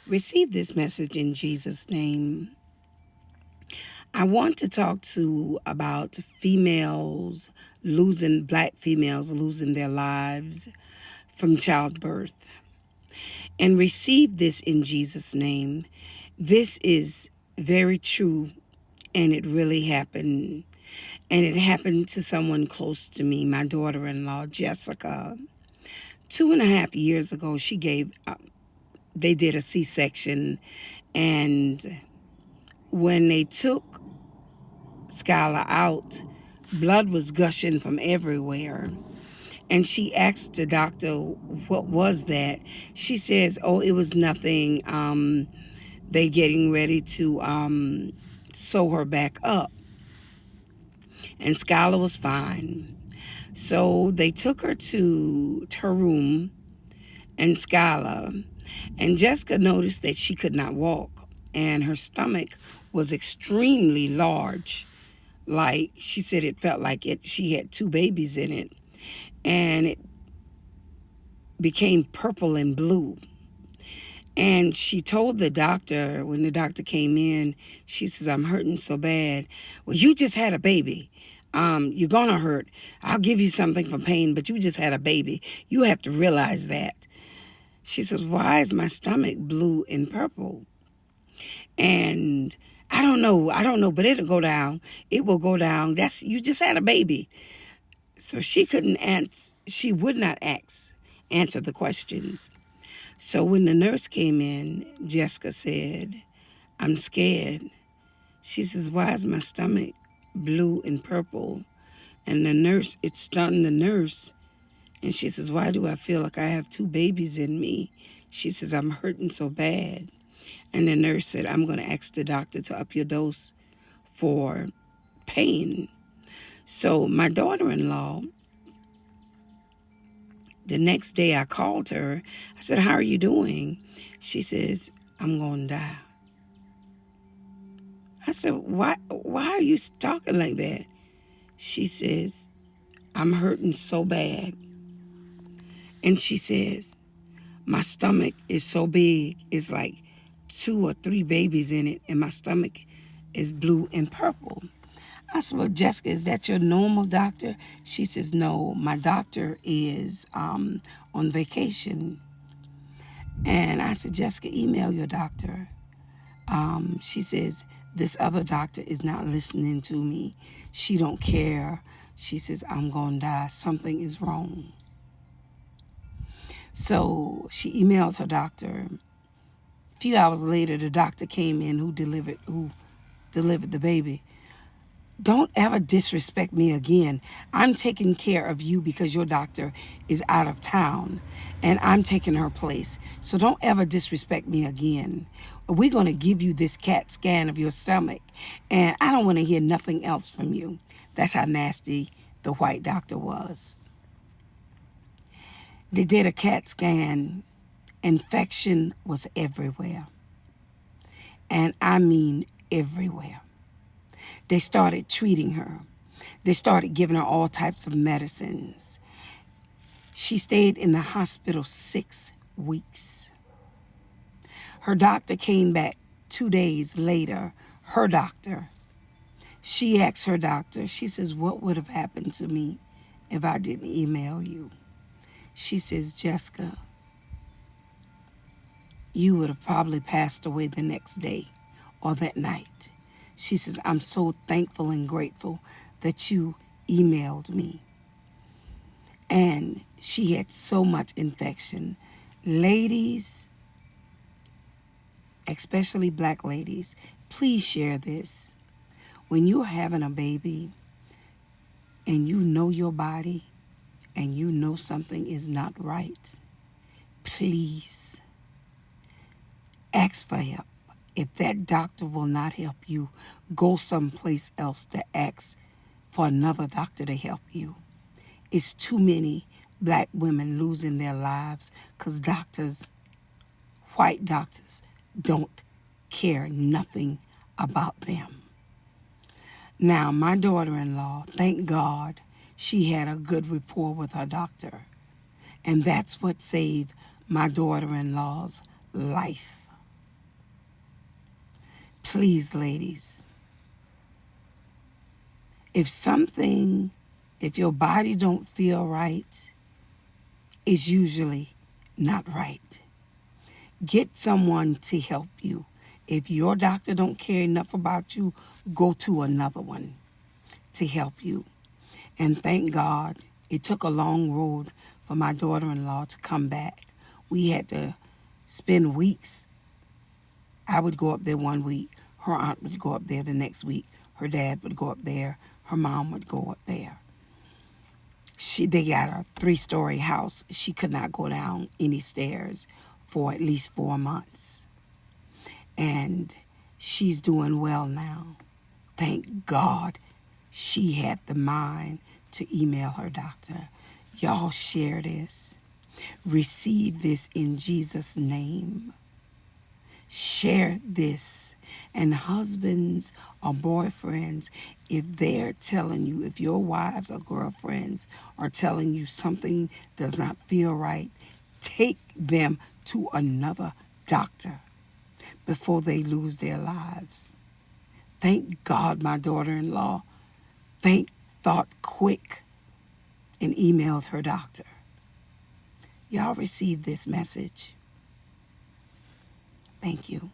Receive this message in Jesus' name. I want to talk to about black females losing their lives from childbirth. And receive this in Jesus' name. This is very true, and it really happened. And it happened to someone close to me, my daughter-in-law, Jessica. 2.5 years ago, they did a C-section, and when they took Skylar out, blood was gushing from everywhere. And she asked the doctor, what was that? She says, oh, it was nothing. They getting ready to sew her back up. And Skylar was fine. So they took her to her room and Skylar. And Jessica noticed that she could not walk. And her stomach was extremely large. Like she said, it felt like she had two babies in it. And it became purple and blue. And she told the doctor, when the doctor came in, she says, I'm hurting so bad. Well, you just had a baby. You're going to hurt. I'll give you something for pain, but you just had a baby. You have to realize that. She says, why is my stomach blue and purple? And I don't know, but it'll go down. It will go down. You just had a baby. So she would not answer the questions. So when the nurse came in, Jessica said, I'm scared. She says, why is my stomach blue and purple? And it stunned the nurse. And she says, why do I feel like I have two babies in me? She says, I'm hurting so bad. And the nurse said, I'm going to ask the doctor to up your dose for pain. So my daughter-in-law, the next day I called her. I said, how are you doing? She says, I'm going to die. I said, why are you talking like that? She says, I'm hurting so bad. And she says, my stomach is so big. It's like 2 or 3 babies in it, and my stomach is blue and purple. I said, well, Jessica, is that your normal doctor? She says, no, my doctor is on vacation. And I said, Jessica, email your doctor. She says, this other doctor is not listening to me. She don't care. She says, I'm going to die. Something is wrong. So she emailed her doctor. A few hours later, the doctor came in who delivered the baby. Don't ever disrespect me again. I'm taking care of you because your doctor is out of town and I'm taking her place. So don't ever disrespect me again. We're going to give you this CAT scan of your stomach and I don't want to hear nothing else from you. That's how nasty the white doctor was. They did a CAT scan. Infection was everywhere. And I mean everywhere. They started treating her. They started giving her all types of medicines. She stayed in the hospital 6 weeks. Her doctor came back 2 days later. Her doctor. She asked her doctor, she says, what would have happened to me if I didn't email you? She says, Jessica, you would have probably passed away the next day or that night. She says, I'm so thankful and grateful that you emailed me. And she had so much infection. Ladies, especially black ladies, please share this. When you're having a baby and you know your body and you know something is not right, please ask for help. If that doctor will not help you, go someplace else to ask for another doctor to help you. It's too many black women losing their lives because white doctors, don't care nothing about them. Now, my daughter-in-law, thank God, she had a good rapport with her doctor. And that's what saved my daughter-in-law's life. Please, ladies, if your body don't feel right, it's usually not right. Get someone to help you. If your doctor don't care enough about you, go to another one to help you. And thank God, it took a long road for my daughter-in-law to come back. We had to spend weeks. I would go up there one week. Her aunt would go up there the next week. Her dad would go up there. Her mom would go up there. They got a 3-story house. She could not go down any stairs for at least 4 months. And she's doing well now. Thank God she had the mind to email her doctor. Y'all share this. Receive this in Jesus' name. Share this. And husbands or boyfriends, if they're telling you, if your wives or girlfriends are telling you something does not feel right, take them to another doctor before they lose their lives. Thank God my daughter-in-law thought quick and emailed her doctor. Y'all receive this message. Thank you.